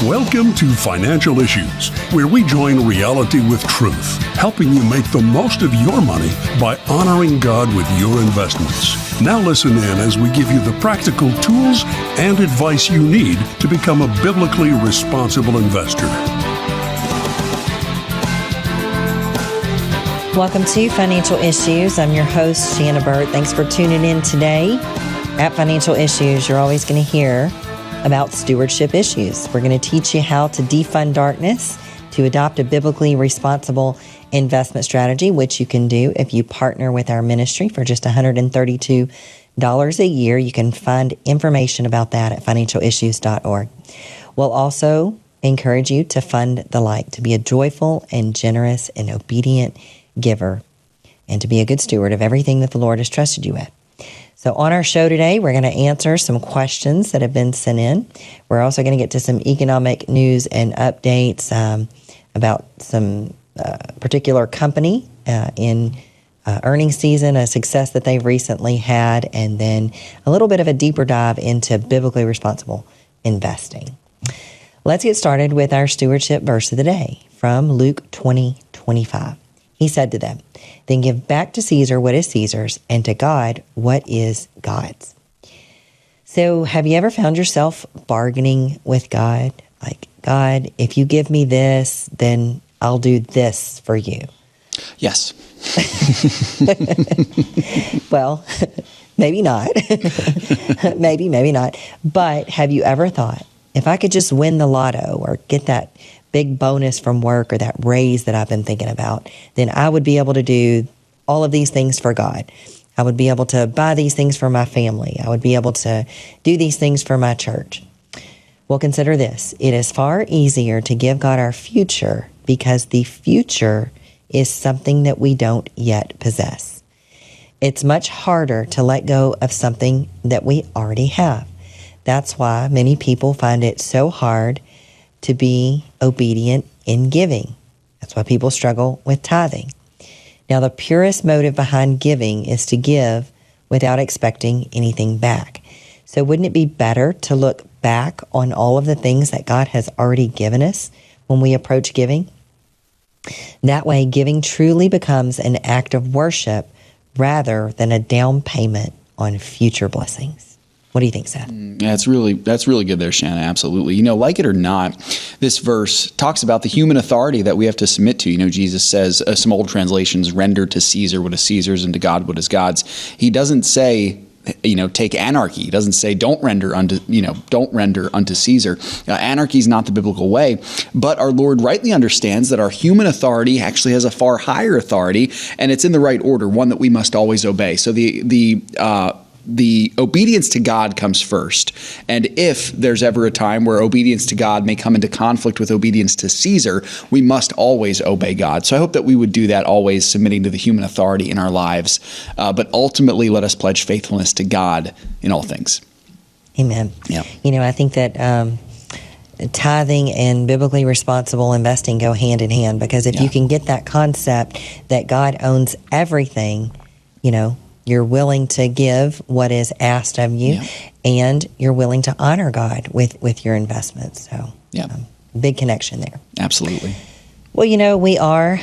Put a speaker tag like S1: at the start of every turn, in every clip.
S1: Welcome to Financial Issues, where we join reality with truth, helping you make the most of your money by honoring God with your investments. Now listen in as we give you the practical tools and advice you need to become a biblically responsible investor.
S2: Welcome to Financial Issues. I'm your host, Shana. Thanks for tuning in today. At Financial Issues, you're always going to hear about stewardship issues. We're going to teach you how to defund darkness, to adopt a biblically responsible investment strategy, which you can do if you partner with our ministry for just $132 a year. You can find information about that at financialissues.org. We'll also encourage you to fund the light, to be a joyful and generous and obedient giver, and to be a good steward of everything that the Lord has trusted you with. So on our show today, we're going to answer some questions that have been sent in. We're also going to get to some economic news and updates about some particular company in earnings season, a success that they've recently had, and then a little bit of a deeper dive into biblically responsible investing. Let's get started with our stewardship verse of the day from Luke 20:25. He said to them, "Then give back to Caesar what is Caesar's, and to God what is God's." So have you ever found yourself bargaining with God? Like, God, if you give me this, then I'll do this for you.
S3: Yes.
S2: Well, maybe not. maybe not. But have you ever thought, if I could just win the lotto or get that big bonus from work or that raise that I've been thinking about, then I would be able to do all of these things for God. I would be able to buy these things for my family. I would be able to do these things for my church. Well, consider this. It is far easier to give God our future because the future is something that we don't yet possess. It's much harder to let go of something that we already have. That's why many people find it so hard to be obedient in giving. That's why people struggle with tithing. Now, the purest motive behind giving is to give without expecting anything back. So wouldn't it be better to look back on all of the things that God has already given us when we approach giving? That way, giving truly becomes an act of worship rather than a down payment on future blessings. What do you think, Seth?
S3: Yeah, that's really good there, Shana. Absolutely. Like it or not, this verse talks about the human authority that we have to submit to. Jesus says, some old translations, render to Caesar what is Caesar's and to God what is God's. He doesn't say, take anarchy. He doesn't say don't render unto Caesar. Anarchy is not the biblical way, but our Lord rightly understands that our human authority actually has a far higher authority, and it's in the right order, one that we must always obey. So the obedience to God comes first. And if there's ever a time where obedience to God may come into conflict with obedience to Caesar, we must always obey God. So I hope that we would do that, always submitting to the human authority in our lives. But ultimately, let us pledge faithfulness to God in all things.
S2: Amen.
S3: Yeah.
S2: I think that tithing and biblically responsible investing go hand in hand, because if you can get that concept that God owns everything, you're willing to give what is asked of you, and you're willing to honor God with your investments. So, big connection there.
S3: Absolutely.
S2: Well, we are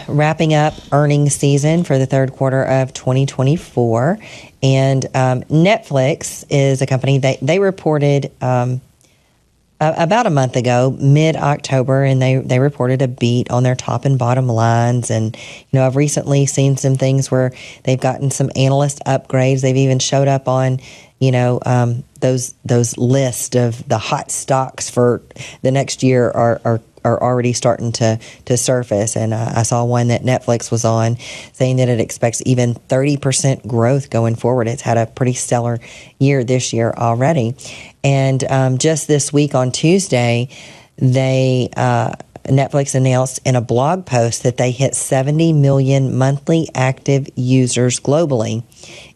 S2: wrapping up earnings season for the third quarter of 2024, and Netflix is a company that they reported about a month ago, mid-October, and they reported a beat on their top and bottom lines. And, I've recently seen some things where they've gotten some analyst upgrades. They've even showed up on, those lists of the hot stocks for the next year are already starting to surface. And I saw one that Netflix was on saying that it expects even 30% growth going forward. It's had a pretty stellar year this year already. And just this week on Tuesday, Netflix announced in a blog post that they hit 70 million monthly active users globally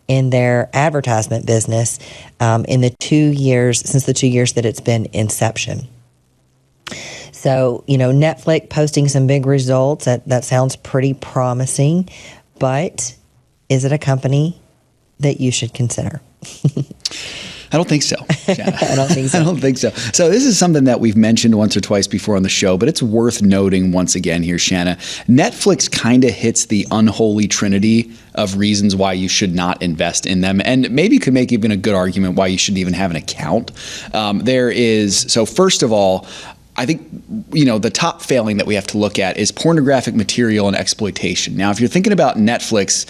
S2: in their advertisement business in the 2 years, since the 2 years that it's been inception. So, Netflix posting some big results, that sounds pretty promising, but is it a company that you should consider?
S3: I don't think so, Shana.
S2: I don't think so.
S3: I don't think so. So this is something that we've mentioned once or twice before on the show, but it's worth noting once again here, Shana. Netflix kind of hits the unholy trinity of reasons why you should not invest in them, and maybe could make even a good argument why you shouldn't even have an account. So first of all, I think, the top failing that we have to look at is pornographic material and exploitation. Now, if you're thinking about Netflix,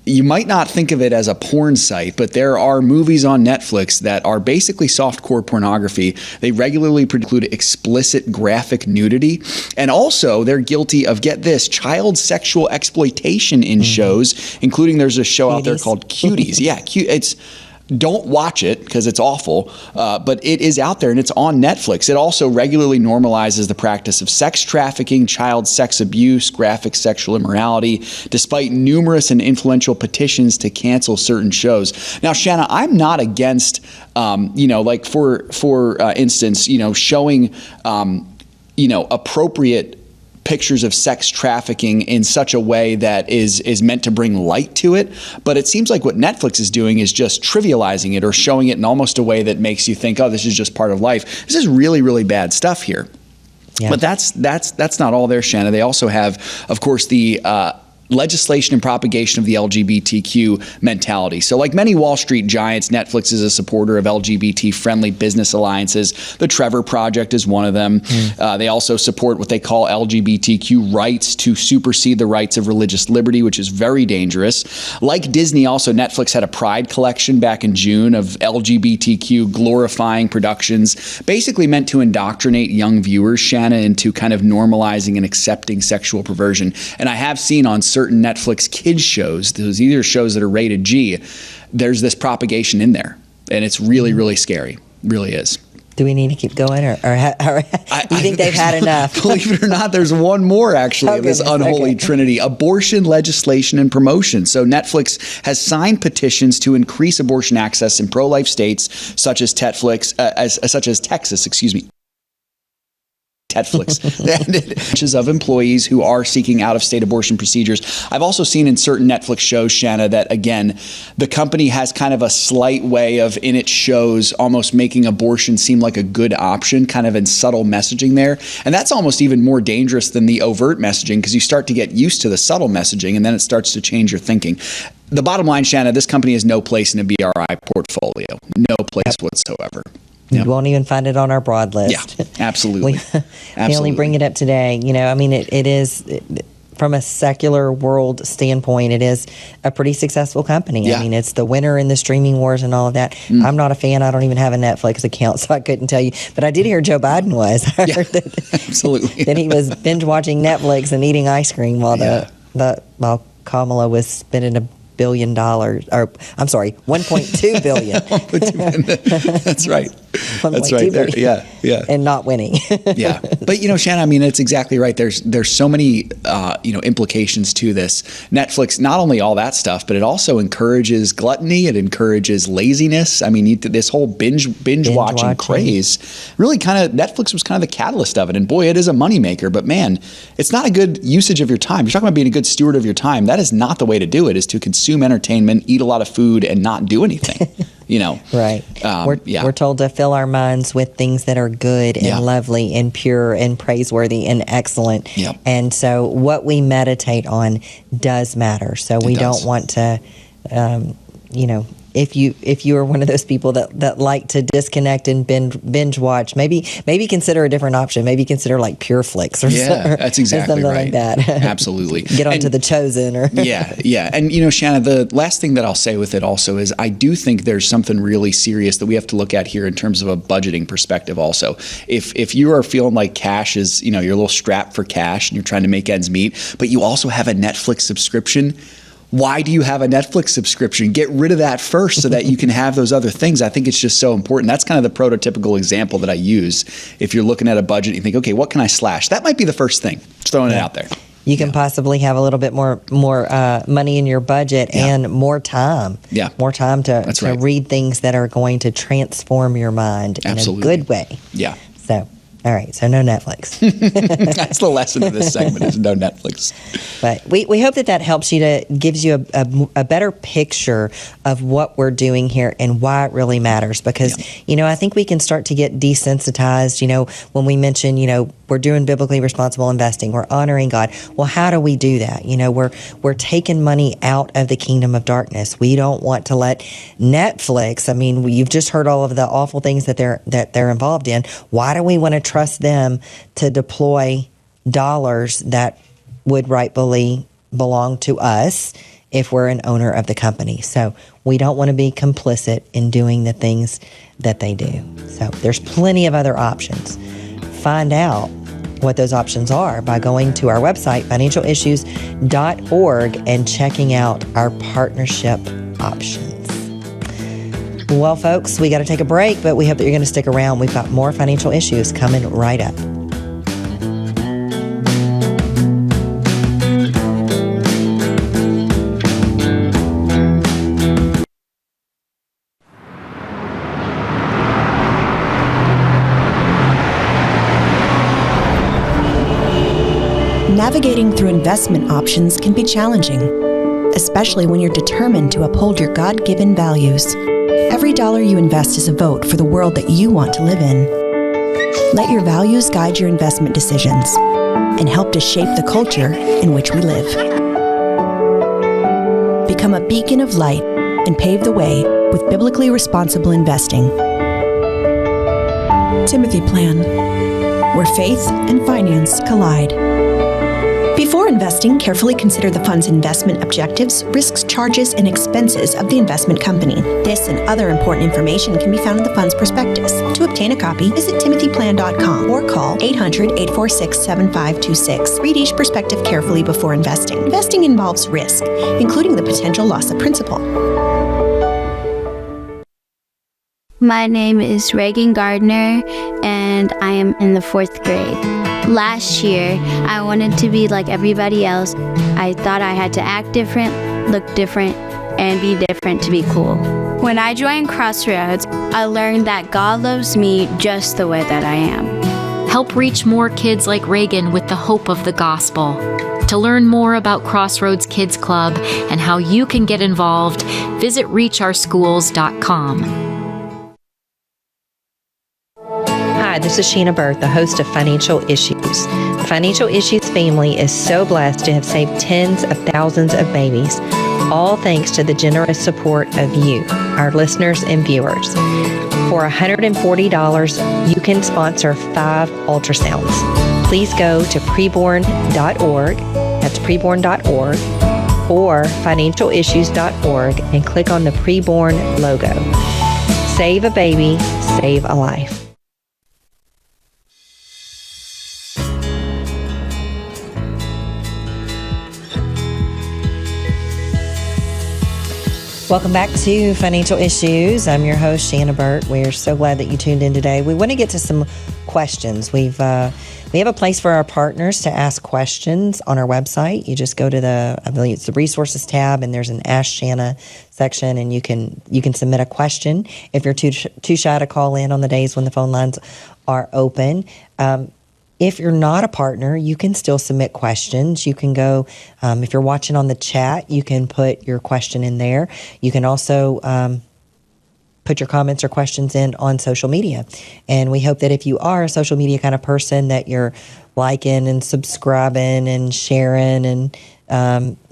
S3: you might not think of it as a porn site, but there are movies on Netflix that are basically softcore pornography. They regularly include explicit graphic nudity. And also, they're guilty of, get this, child sexual exploitation in shows, including there's a show out there called Cuties. Yeah, don't watch it because it's awful, but it is out there and it's on Netflix. It also regularly normalizes the practice of sex trafficking, child sex abuse, graphic sexual immorality, despite numerous and influential petitions to cancel certain shows. Now, Shana, I'm not against, like for instance, showing, appropriate pictures of sex trafficking in such a way that is meant to bring light to it. But it seems like what Netflix is doing is just trivializing it or showing it in almost a way that makes you think, oh, this is just part of life. This is really, really bad stuff here. Yeah. But that's not all there, Shana. They also have, of course, the legislation and propagation of the LGBTQ mentality. So like many Wall Street giants, Netflix is a supporter of LGBT-friendly business alliances. The Trevor Project is one of them. They also support what they call LGBTQ rights to supersede the rights of religious liberty, which is very dangerous. Like Disney, also Netflix had a Pride collection back in June of LGBTQ glorifying productions, basically meant to indoctrinate young viewers, Shana, into kind of normalizing and accepting sexual perversion. And I have seen on certain Netflix kids shows, those either shows that are rated G, there's this propagation in there, and it's really, really scary. Really is.
S2: Do we need to keep going, or you think they've had enough?
S3: Believe it or not, there's one more actually of this unholy trinity: abortion legislation and promotion. So Netflix has signed petitions to increase abortion access in pro-life states such as Texas. Netflix of employees who are seeking out-of-state abortion procedures. I've also seen in certain Netflix shows, Shana, that again, the company has kind of a slight way of, in its shows, almost making abortion seem like a good option, kind of in subtle messaging there. And that's almost even more dangerous than the overt messaging, because you start to get used to the subtle messaging and then it starts to change your thinking. The bottom line, Shana, this company has no place in a BRI portfolio. No place whatsoever.
S2: You won't even find it on our broad list.
S3: Yeah, absolutely.
S2: We only bring it up today. It is, from a secular world standpoint, it is a pretty successful company. Yeah. it's the winner in the streaming wars and all of that. I'm not a fan. I don't even have a Netflix account, so I couldn't tell you. But I did hear Joe Biden was. I heard
S3: absolutely.
S2: that he was binge watching Netflix and eating ice cream while while Kamala was spending $1 billion, or I'm sorry, 1.2 billion.
S3: That's right. That's right. There, yeah.
S2: And not winning.
S3: Yeah. But Shana, it's exactly right. There's so many implications to this. Netflix, not only all that stuff, but it also encourages gluttony. It encourages laziness. This whole binge watching craze really Netflix was kind of the catalyst of it. And boy, it is a moneymaker. But man, it's not a good usage of your time. You're talking about being a good steward of your time. That is not the way to do it, is to consume entertainment, eat a lot of food, and not do anything.
S2: Right. We're told to fill our minds with things that are good and lovely and pure and praiseworthy and excellent.
S3: Yep.
S2: And so what we meditate on does matter. So we don't want to, if you are one of those people that like to disconnect and binge watch, maybe consider a different option. Maybe consider like Pure Flix or
S3: that's exactly
S2: something
S3: right.
S2: like that.
S3: Absolutely.
S2: Get onto The Chosen or
S3: yeah. And Shana, the last thing that I'll say with it also is I do think there's something really serious that we have to look at here in terms of a budgeting perspective also. If you are feeling like cash is, you're a little strapped for cash and you're trying to make ends meet, but you also have a Netflix subscription, why do you have a Netflix subscription? Get rid of that first so that you can have those other things. I think it's just so important. That's kind of the prototypical example that I use. If you're looking at a budget, you think, okay, what can I slash? That might be the first thing. Just throwing it out there.
S2: You can possibly have a little bit more money in your budget and more time.
S3: Yeah.
S2: More time to read things that are going to transform your mind in a good way.
S3: Yeah.
S2: So All right, so no Netflix.
S3: That's the lesson of this segment is no Netflix.
S2: But we hope that helps you gives you a better picture of what we're doing here and why it really matters. Because, I think we can start to get desensitized, when we mention, we're doing biblically responsible investing, we're honoring God. Well, how do we do that? We're taking money out of the kingdom of darkness. We don't want to let Netflix, you've just heard all of the awful things that they're involved in. Why do we want to trust them to deploy dollars that would rightfully belong to us if we're an owner of the company? So we don't want to be complicit in doing the things that they do. So there's plenty of other options. Find out what those options are by going to our website, financialissues.org, and checking out our partnership options. Well, folks, we got to take a break, but we hope that you're going to stick around. We've got more financial issues coming right up.
S4: Navigating through investment options can be challenging, especially when you're determined to uphold your God-given values. Every dollar you invest is a vote for the world that you want to live in. Let your values guide your investment decisions and help to shape the culture in which we live. Become a beacon of light and pave the way with biblically responsible investing. Timothy Plan, where faith and finance collide. Before investing, carefully consider the fund's investment objectives, risks, charges, and expenses of the investment company. This and other important information can be found in the fund's prospectus. To obtain a copy, visit timothyplan.com or call 800-846-7526. Read each prospectus carefully before investing. Investing involves risk, including the potential loss of principal.
S5: My name is Reagan Gardner, and I am in the 4th grade. Last year, I wanted to be like everybody else. I thought I had to act different, look different, and be different to be cool. When I joined Crossroads, I learned that God loves me just the way that I am.
S6: Help reach more kids like Reagan with the hope of the gospel. To learn more about Crossroads Kids Club and how you can get involved, visit reachOurschools.com.
S2: Hi, this is Shana Burt, the host of Financial Issues. The Financial Issues family is so blessed to have saved tens of thousands of babies, all thanks to the generous support of you, our listeners and viewers. For $140, you can sponsor 5 ultrasounds. Please go to preborn.org, that's preborn.org, or financialissues.org and click on the Preborn logo. Save a baby, save a life. Welcome back to Financial Issues. I'm your host, Shana Burt. We're so glad that you tuned in today. We want to get to some questions. We have a place for our partners to ask questions on our website. You just go to I believe it's the resources tab, and there's an Ask Shana section, and you can submit a question if you're too shy to call in on the days when the phone lines are open. If you're not a partner, you can still submit questions. You can go, if you're watching on the chat, you can put your question in there. You can also put your comments or questions in on social media. And we hope that if you are a social media kind of person, that you're liking and subscribing and sharing and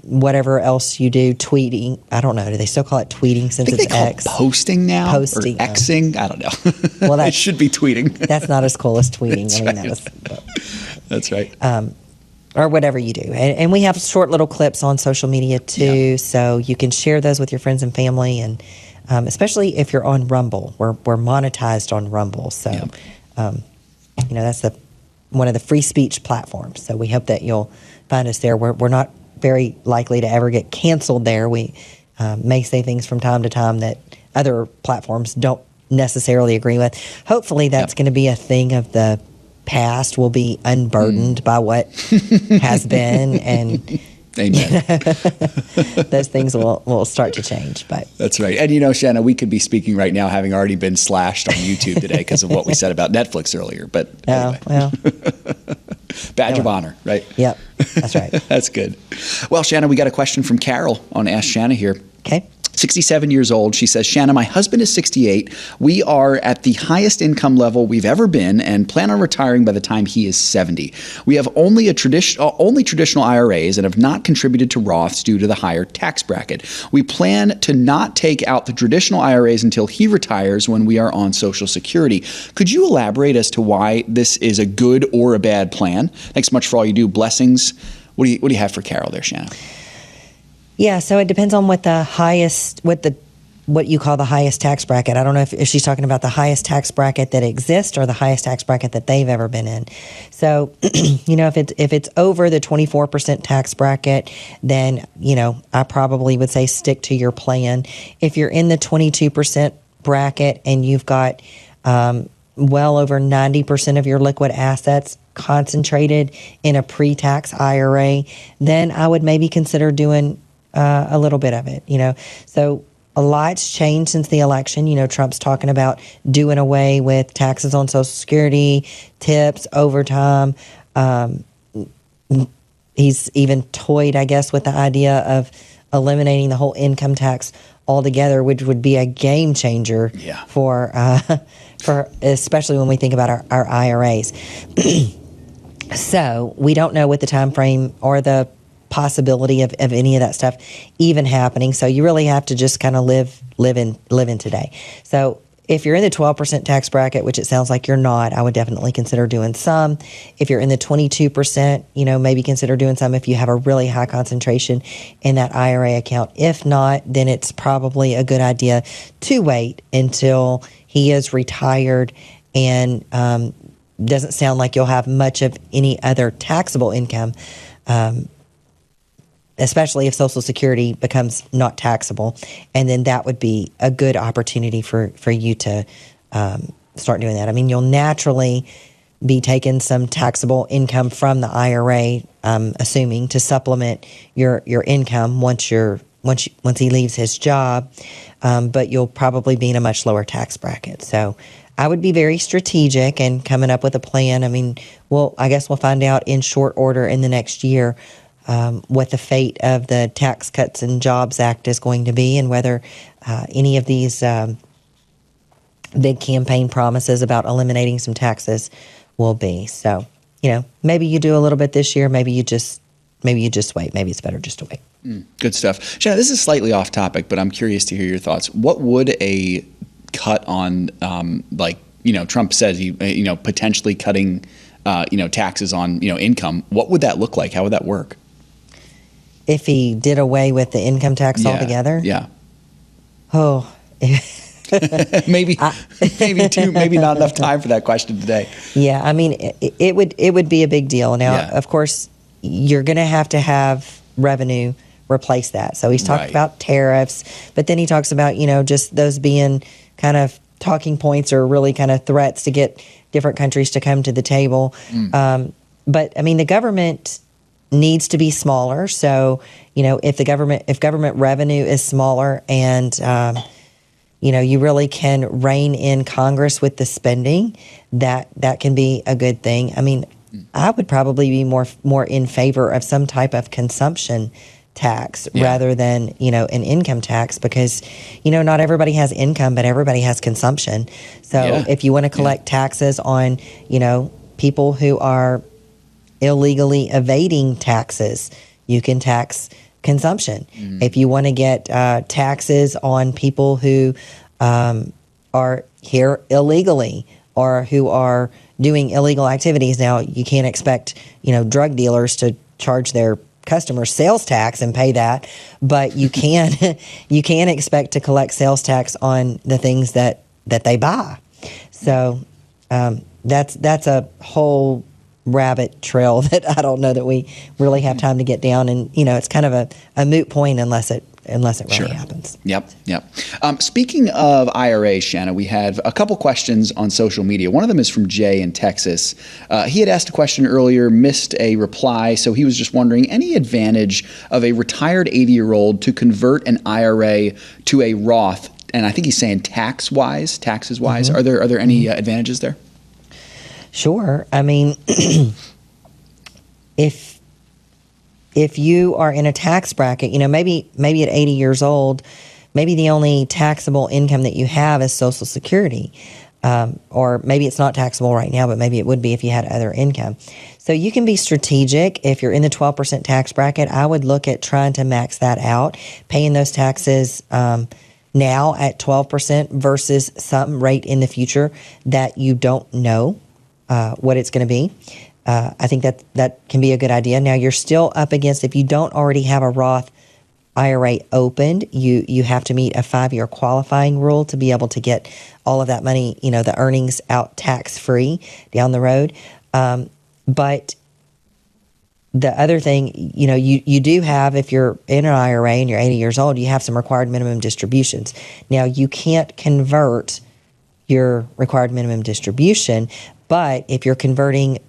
S2: whatever else you do, tweeting. I don't know. Do they still call it tweeting since it's X?
S3: Posting now?
S2: Posting.
S3: Or Xing? I don't know.
S2: Well,
S3: it should be tweeting.
S2: That's not as cool as tweeting.
S3: That's right.
S2: Or whatever you do. And we have short little clips on social media too, so you can share those with your friends and family, and especially if you're on Rumble. We're monetized on Rumble, so that's one of the free speech platforms. So we hope that you'll find us there. We're not very likely to ever get canceled there. We may say things from time to time that other platforms don't necessarily agree with. Hopefully that's going to be a thing of the past. We'll be unburdened by what has been, and
S3: Amen.
S2: those things will start to change. But
S3: that's right. And Shana, we could be speaking right now having already been slashed on YouTube today because of what we said about Netflix earlier. But anyway.
S2: well,
S3: badge of honor, right?
S2: Yep, that's right.
S3: That's good. Well, Shana, we got a question from Carol on Ask Shana here.
S2: Okay.
S3: 67 years old. She says, Shana, my husband is 68. We are at the highest income level we've ever been and plan on retiring by the time he is 70. We have only traditional IRAs and have not contributed to Roths due to the higher tax bracket. We plan to not take out the traditional IRAs until he retires when we are on Social Security. Could you elaborate as to why this is a good or a bad plan? Thanks so much for all you do. Blessings. What do you have for Carol there, Shana?
S2: Yeah, so it depends on what you call the highest tax bracket. I don't know if she's talking about the highest tax bracket that exists or the highest tax bracket that they've ever been in. So, if it's over the 24% tax bracket, then, I probably would say stick to your plan. If you're in the 22% bracket and you've got well over 90% of your liquid assets concentrated in a pre-tax IRA, then I would maybe consider doing a little bit of it, So a lot's changed since the election. Trump's talking about doing away with taxes on Social Security, tips, overtime. He's even toyed, I guess, with the idea of eliminating the whole income tax altogether, which would be a game changer for especially when we think about our IRAs. So we don't know what the time frame or the possibility of any of that stuff even happening. So you really have to just kind of live in today. So if you're in the 12% tax bracket, which it sounds like you're not, I would definitely consider doing some. If you're in the 22%, maybe consider doing some if you have a really high concentration in that IRA account. If not, then it's probably a good idea to wait until he is retired and doesn't sound like you'll have much of any other taxable income, especially if Social Security becomes not taxable. And then that would be a good opportunity for you to start doing that. I mean, you'll naturally be taking some taxable income from the IRA, assuming to supplement your income once he leaves his job, but you'll probably be in a much lower tax bracket. So I would be very strategic and coming up with a plan. I mean, I guess we'll find out in short order in the next year what the fate of the Tax Cuts and Jobs Act is going to be and whether any of these big campaign promises about eliminating some taxes will be. So, maybe you do a little bit this year, maybe you just wait. Maybe it's better just to wait.
S3: Good stuff. Shana, this is slightly off topic, but I'm curious to hear your thoughts. What would a cut on, Trump says he, potentially cutting, taxes on, income, what would that look like? How would that work?
S2: If he did away with the income tax altogether?
S3: Yeah.
S2: Oh,
S3: maybe not enough time for that question today.
S2: Yeah, I mean, it would be a big deal. Now, of course, you're going to have revenue replace that. So he's talked about tariffs, but then he talks about, just those being kind of talking points or really kind of threats to get different countries to come to the table. But I mean, the government needs to be smaller. So, if government revenue is smaller and, you really can rein in Congress with the spending, that can be a good thing. I mean, I would probably be more in favor of some type of consumption tax rather than, an income tax because, not everybody has income, but everybody has consumption. So if you want to collect taxes on, people who are illegally evading taxes, you can tax consumption. If you want to get taxes on people who are here illegally or who are doing illegal activities, now you can't expect, drug dealers to charge their customers sales tax and pay that, but you can expect to collect sales tax on the things that they buy. So that's a whole rabbit trail that I don't know that we really have time to get down, and it's kind of a moot point unless it unless it really happens.
S3: Yep. Speaking of IRAs, Shana, we have a couple questions on social media. One of them is from Jay in Texas. He had asked a question earlier, missed a reply, so he was just wondering, any advantage of a retired 80-year-old to convert an IRA to a Roth? And I think he's saying taxes-wise. Mm-hmm. Are there any advantages there?
S2: Sure. I mean, if you are in a tax bracket, maybe at 80 years old, maybe the only taxable income that you have is Social Security. Or maybe it's not taxable right now, but maybe it would be if you had other income. So you can be strategic. If you're in the 12% tax bracket, I would look at trying to max that out, paying those taxes now at 12% versus some rate in the future that you don't know what it's going to be. I think that can be a good idea. Now, you're still up against, if you don't already have a Roth IRA opened, you have to meet a 5-year qualifying rule to be able to get all of that money, the earnings out tax-free down the road. But the other thing, you do have, if you're in an IRA and you're 80 years old, you have some required minimum distributions. Now, you can't convert your required minimum distribution, but if you're converting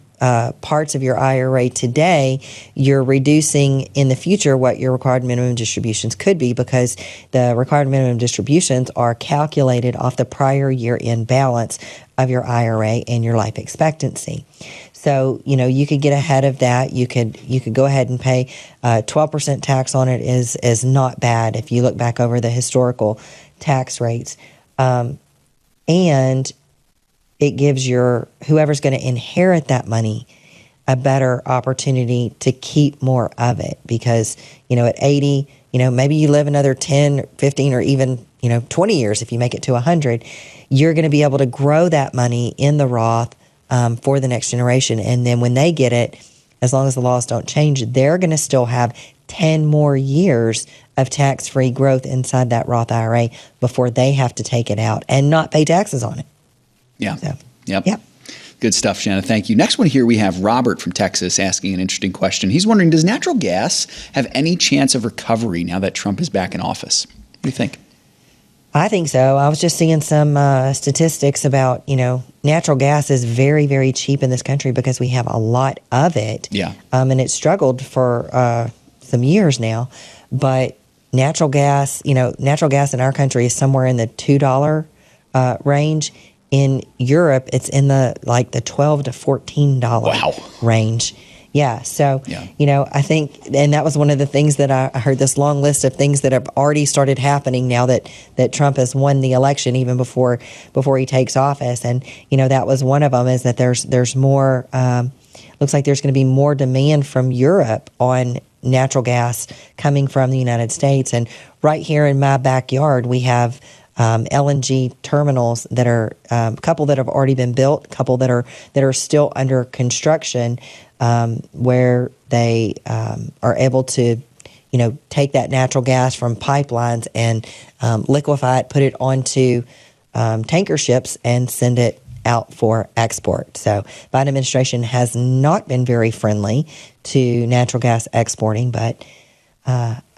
S2: parts of your IRA today, you're reducing in the future what your required minimum distributions could be, because the required minimum distributions are calculated off the prior year-end balance of your IRA and your life expectancy. So, you could get ahead of that. You could go ahead and pay 12% tax on it is not bad if you look back over the historical tax rates. And it gives whoever's going to inherit that money a better opportunity to keep more of it, because, at 80, maybe you live another 10, 15, or even, 20 years. If you make it to 100, you're going to be able to grow that money in the Roth for the next generation. And then when they get it, as long as the laws don't change, they're going to still have 10 more years of tax-free growth inside that Roth IRA before they have to take it out and not pay taxes on it.
S3: Yeah.
S2: So,
S3: yep.
S2: Yep.
S3: Good stuff, Shana. Thank you. Next one here, we have Robert from Texas asking an interesting question. He's wondering, does natural gas have any chance of recovery now that Trump is back in office? What do you think?
S2: I think so. I was just seeing some statistics about, natural gas is very, very cheap in this country because we have a lot of it.
S3: Yeah.
S2: And it's struggled for some years now. But natural gas in our country is somewhere in the $2 range. In Europe, it's in the $12 to $14 range. Yeah. So, I think, and that was one of the things that I heard, this long list of things that have already started happening now that Trump has won the election, even before he takes office. And, that was one of them, is that there's more, looks like there's going to be more demand from Europe on natural gas coming from the United States. And right here in my backyard, we have LNG terminals that are a couple that have already been built, a couple that are still under construction, where they are able to, take that natural gas from pipelines and liquefy it, put it onto tanker ships, and send it out for export. So Biden administration has not been very friendly to natural gas exporting, but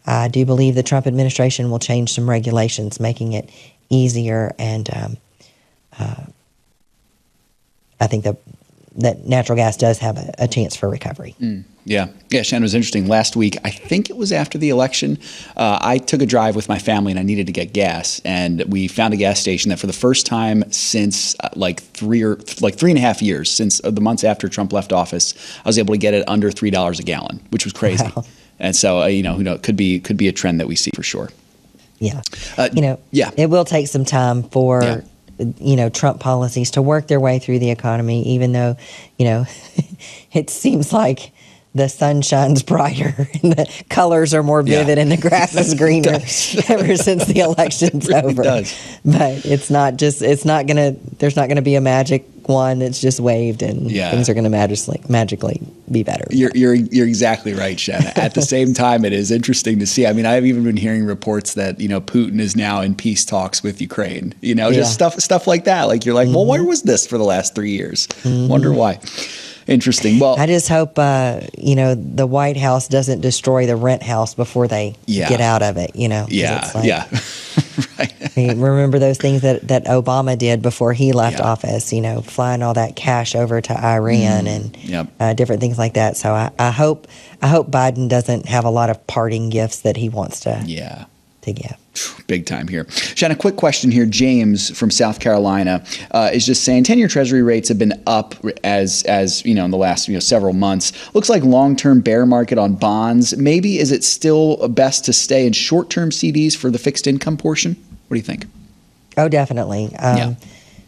S2: I do believe the Trump administration will change some regulations, making it easier, and I think that natural gas does have a chance for recovery.
S3: Yeah, Shana, it was interesting. Last week, I think it was after the election, I took a drive with my family and I needed to get gas, and we found a gas station that for the first time since 3.5 years, since the months after Trump left office, I was able to get it under $3 a gallon, which was crazy. Wow. And so, it could be a trend that we see for sure.
S2: Yeah. It will take some time for, Trump policies to work their way through the economy, even though, it seems like the sun shines brighter and the colors are more vivid and the grass is greener ever since the election's over. But there's not going to be a magic wand that's just waved and things are going to magically be better.
S3: You're exactly right, Shana. At the same time, it is interesting to see. I mean, I've even been hearing reports that, Putin is now in peace talks with Ukraine, just stuff like that. Like, you're like, well, where was this for the last 3 years? Wonder why. Interesting. Well,
S2: I just hope, the White House doesn't destroy the rent house before they get out of it, 'cause it's like,
S3: right.
S2: I mean, remember those things that Obama did before he left office, flying all that cash over to Iran and different things like that. So I hope Biden doesn't have a lot of parting gifts that he wants to give.
S3: Big time here. Shana, quick question here. James from South Carolina is just saying 10-year Treasury rates have been up as in the last several months. Looks like long-term bear market on bonds. Maybe is it still best to stay in short-term CDs for the fixed income portion? What do you think?
S2: Oh, definitely.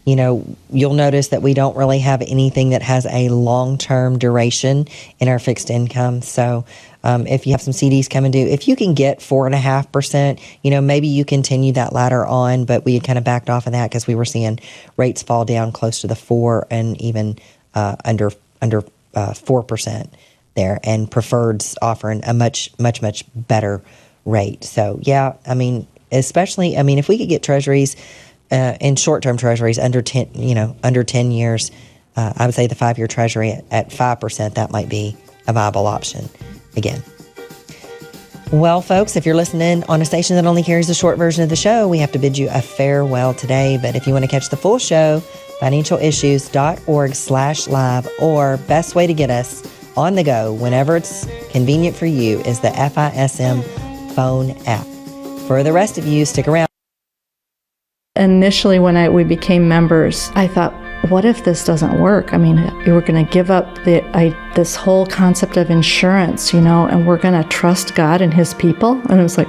S2: You'll notice that we don't really have anything that has a long-term duration in our fixed income. So if you have some CDs coming due, if you can get 4.5%, maybe you continue that ladder on, but we had kind of backed off of that because we were seeing rates fall down close to the 4 and even under 4% there, and preferred's offering a much better rate. So especially if we could get treasuries in short-term treasuries under 10 years, I would say the 5-year treasury at 5%, that might be a viable option again. Well, folks, if you're listening on a station that only carries a short version of the show, we have to bid you a farewell today. But if you want to catch the full show, financialissues.org/live, or best way to get us on the go whenever it's convenient for you is the FISM phone app. For the rest of you, stick around.
S7: Initially, when we became members, I thought, what if this doesn't work? I mean, we're going to give up this whole concept of insurance, and we're going to trust God and His people. And I was like,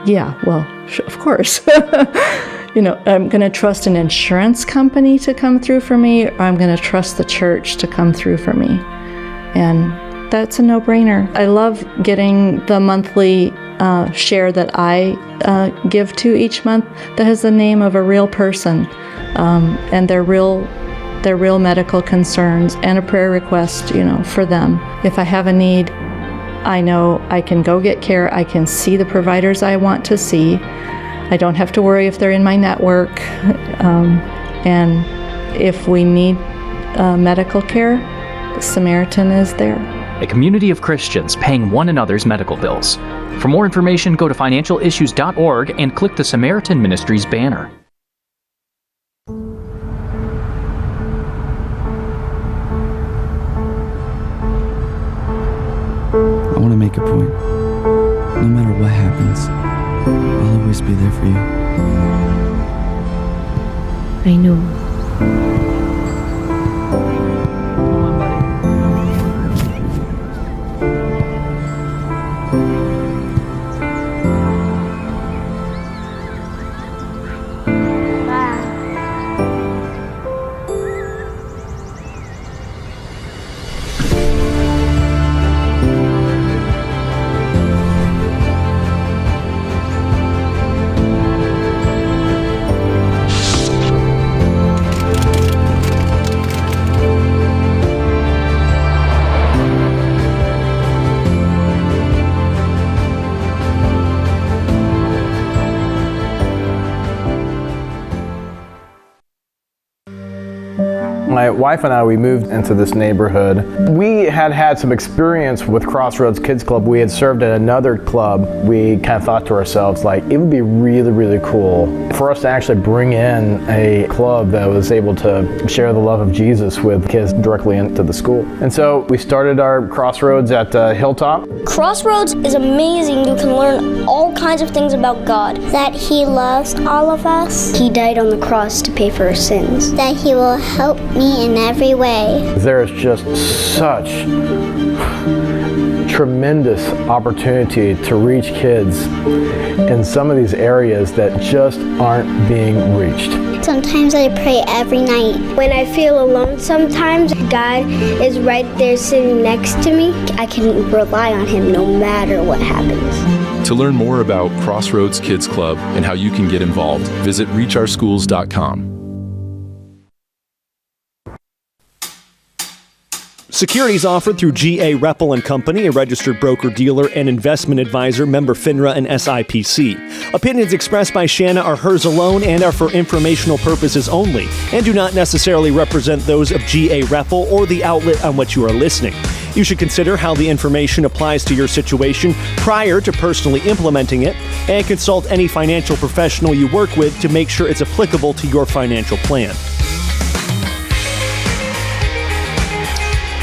S7: yeah, well, of course. I'm going to trust an insurance company to come through for me, or I'm going to trust the church to come through for me. And that's a no-brainer. I love getting the monthly share that I give to each month that has the name of a real person and their real medical concerns and a prayer request, for them. If I have a need, I know I can go get care. I can see the providers I want to see. I don't have to worry if they're in my network. And if we need medical care, the Samaritan is there.
S8: A community of Christians paying one another's medical bills. For more information, go to financialissues.org and click the Samaritan Ministries banner.
S9: I want to make a point. No matter what happens, I'll always be there for you.
S10: I know.
S11: My wife and I, we moved into this neighborhood. We had some experience with Crossroads Kids Club. We had served at another club. We kind of thought to ourselves, like, it would be really, really cool for us to actually bring in a club that was able to share the love of Jesus with kids directly into the school. And so we started our Crossroads at Hilltop.
S12: Crossroads is amazing. You can learn all kinds of things about God. That He loves all of us. He died on the cross to pay for our sins. That He will help me in every way.
S11: There is just such tremendous opportunity to reach kids in some of these areas that just aren't being reached.
S12: Sometimes I pray every night. When I feel alone sometimes, God is right there sitting next to me. I can rely on Him no matter what happens.
S13: To learn more about Crossroads Kids Club and how you can get involved, visit reachoursschools.com.
S10: Securities offered through G.A. Reppel & Company, a registered broker-dealer and investment advisor, member FINRA and SIPC. Opinions expressed by Shana are hers alone and are for informational purposes only, and do not necessarily represent those of G.A. Reppel or the outlet on which you are listening. You should consider how the information applies to your situation prior to personally implementing it, and consult any financial professional you work with to make sure it's applicable to your financial plan.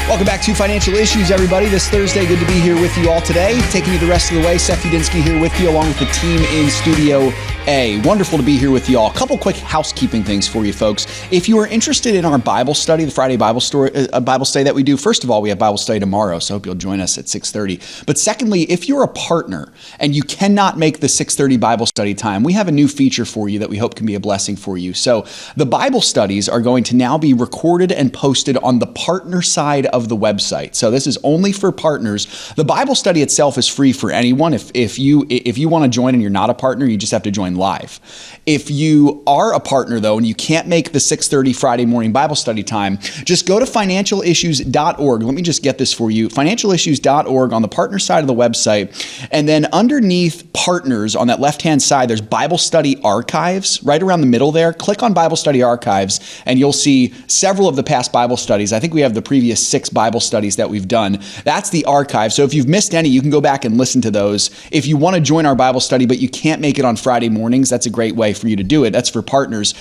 S3: Welcome back to Financial Issues, everybody. This Thursday, good to be here with you all today. Taking you the rest of the way, Seth here with you, along with the team in Studio A. Wonderful to be here with you all. A couple quick housekeeping things for you folks. If you are interested in our Bible study, the Friday Bible study that we do, first of all, we have Bible study tomorrow, so I hope you'll join us at 6:30. But secondly, if you're a partner and you cannot make the 6:30 Bible study time, we have a new feature for you that we hope can be a blessing for you. So the Bible studies are going to now be recorded and posted on the partner side of the website. So this is only for partners. The Bible study itself is free for anyone. If you want to join and you're not a partner, you just have to join live. If you are a partner though, and you can't make the 6:30 Friday morning Bible study time, just go to financialissues.org. Let me just get this for you. Financialissues.org on the partner side of the website. And then underneath partners on that left-hand side, there's Bible study archives right around the middle there. Click on Bible study archives and you'll see several of the past Bible studies. I think we have the previous 6 Bible studies that we've done. That's the archive. So if you've missed any, you can go back and listen to those. If you want to join our Bible study, but you can't make it on Friday mornings, that's a great way for you to do it. That's for partners.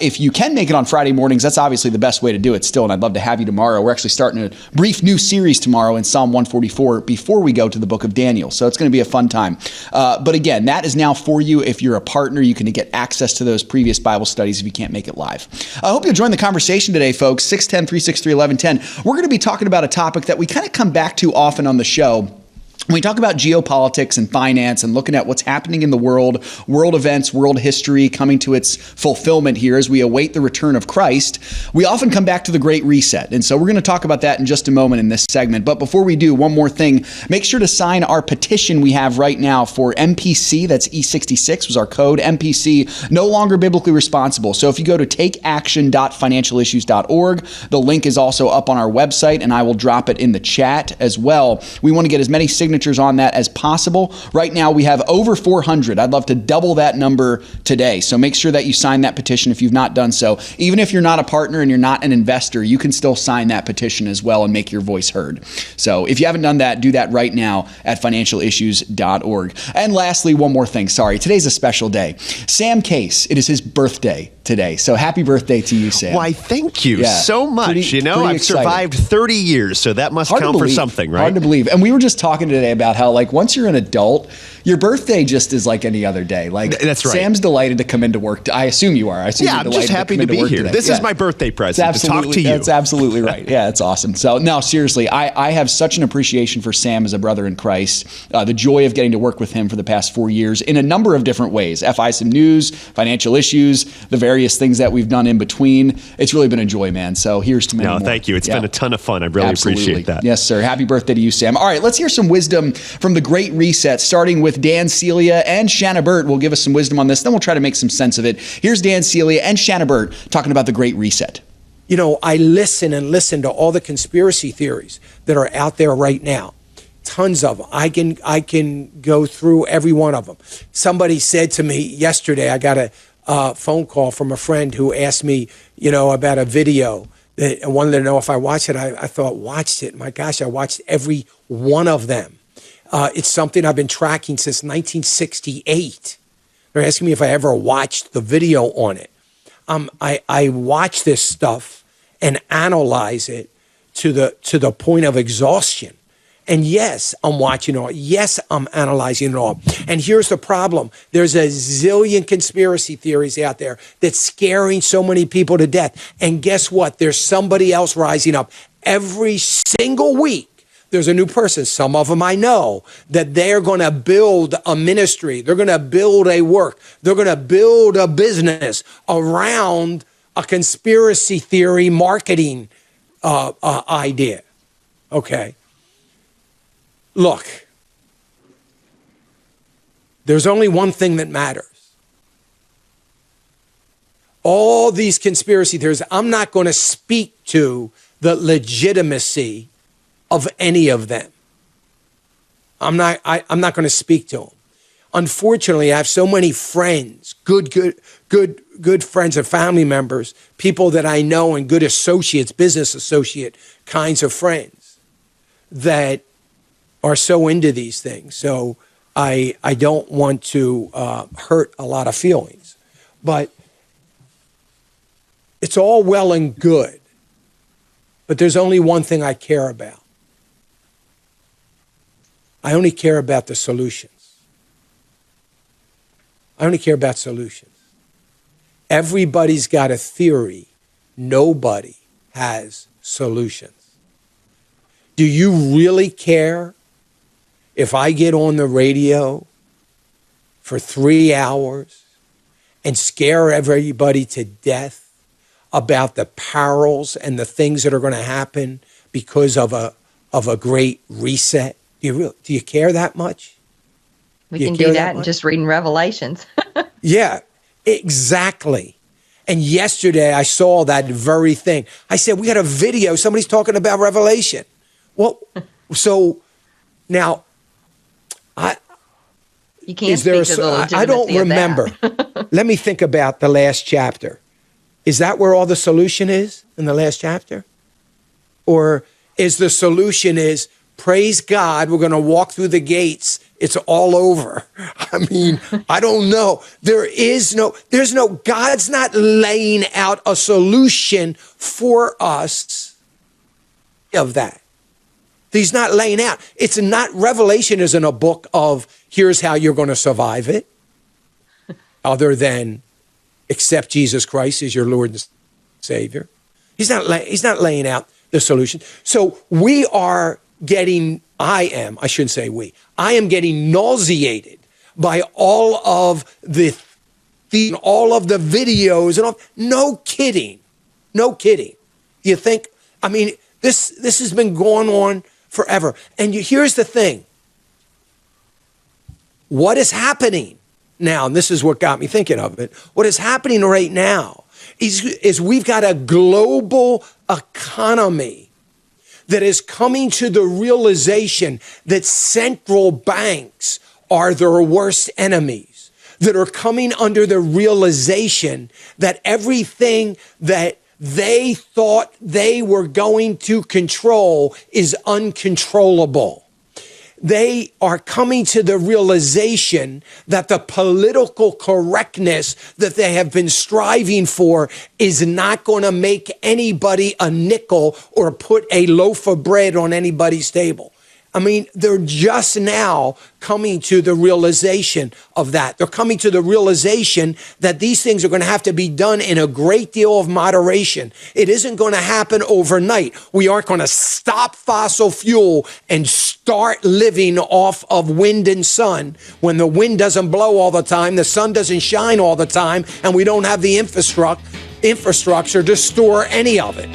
S3: If you can make it on Friday mornings, that's obviously the best way to do it still, and I'd love to have you tomorrow. We're actually starting a brief new series tomorrow in Psalm 144 before we go to the book of Daniel. So it's going to be a fun time. But again, that is now for you. If you're a partner, you can get access to those previous Bible studies if you can't make it live. I hope you'll join the conversation today, folks. 610-363-1110. We're going to be talking about a topic that we kind of come back to often on the show. When we talk about geopolitics and finance and looking at what's happening in the world events, world history coming to its fulfillment here as we await the return of Christ, we often come back to the Great Reset. And so we're going to talk about that in just a moment in this segment. But before we do, one more thing. Make sure to sign our petition we have right now for MPC. That's E66 was our code. MPC, no longer biblically responsible. So if you go to takeaction.financialissues.org, the link is also up on our website, and I will drop it in the chat as well. We want to get as many signatures on that as possible. Right now we have over 400. I'd love to double that number today. So make sure that you sign that petition if you've not done so. Even if you're not a partner and you're not an investor, you can still sign that petition as well and make your voice heard. So if you haven't done that, do that right now at financialissues.org. And lastly, one more thing. Sorry, today's a special day. Sam Case, it is his birthday today. So happy birthday to you, Sam.
S14: Why, thank you so much. I've survived 30 years, so that must count for something, right?
S3: Hard to believe. And we were just talking today about how, like, once you're an adult, your birthday just is like any other day. Like,
S14: that's right.
S3: Sam's delighted to come into work. I assume you are. I assume
S14: I'm just happy to be here.
S3: Today.
S14: This is my birthday present, to talk to you.
S3: That's absolutely right. Yeah, it's awesome. So, no, seriously, I have such an appreciation for Sam as a brother in Christ. The joy of getting to work with him for the past 4 years in a number of different ways. FISM News, Financial Issues, the various things that we've done in between. It's really been a joy, man. So here's to many more.
S14: Thank you. It's been a ton of fun. I really appreciate that.
S3: Yes, sir. Happy birthday to you, Sam. All right, let's hear some wisdom from the Great Reset, starting with Dan, Celia, and Shana Burt will give us some wisdom on this. Then we'll try to make some sense of it. Here's Dan, Celia, and Shana Burt talking about the Great Reset.
S15: You know, I listen to all the conspiracy theories that are out there right now. Tons of them. I can go through every one of them. Somebody said to me yesterday, I got a phone call from a friend who asked me, about a video that wanted to know if I watched it. I thought, watched it. My gosh, I watched every one of them. It's something I've been tracking since 1968. They're asking me if I ever watched the video on it. I watch this stuff and analyze it to the point of exhaustion. And yes, I'm watching it all. Yes, I'm analyzing it all. And here's the problem. There's a zillion conspiracy theories out there that's scaring so many people to death. And guess what? There's somebody else rising up every single week. There's a new person. Some of them I know that they're going to build a ministry. They're going to build a work. They're going to build a business around a conspiracy theory marketing idea. Okay. Look, there's only one thing that matters. All these conspiracy theories, I'm not going to speak to the legitimacy of any of them. I'm not going to speak to them. Unfortunately, I have so many friends, good friends and family members, people that I know and good associates, business associate kinds of friends that are so into these things. So I don't want to hurt a lot of feelings, but it's all well and good. But there's only one thing I care about. I only care about the solutions. I only care about solutions. Everybody's got a theory. Nobody has solutions. Do you really care if I get on the radio for 3 hours and scare everybody to death about the perils and the things that are going to happen because of a great reset? Do you care that much?
S2: We can do that just reading Revelations.
S15: Yeah, exactly. And yesterday I saw that very thing. I said, we got a video. Somebody's talking about Revelation. Well, so now
S2: you can't speak to the legitimacy
S15: I don't remember. Let me think about the last chapter. Is that where all the solution is in the last chapter? Or is the solution is, praise God, we're going to walk through the gates. It's all over. I mean, I don't know. There's no, God's not laying out a solution for us of that. He's not laying out. It's not, Revelation isn't a book of here's how you're going to survive it, other than accept Jesus Christ as your Lord and Savior. He's not laying out the solution. So we are getting, I am getting nauseated by all of the videos and all. No kidding. Do you think, I mean, this has been going on forever. And here's the thing. What is happening now, and this is what got me thinking of it, what is happening right now is we've got a global economy that is coming to the realization that central banks are their worst enemies, that are coming under the realization that everything that they thought they were going to control is uncontrollable. They are coming to the realization that the political correctness that they have been striving for is not going to make anybody a nickel or put a loaf of bread on anybody's table. I mean, they're just now coming to the realization of that. They're coming to the realization that these things are going to have to be done in a great deal of moderation. It isn't going to happen overnight. We aren't going to stop fossil fuel and start living off of wind and sun when the wind doesn't blow all the time, the sun doesn't shine all the time, and we don't have the infrastructure to store any of it.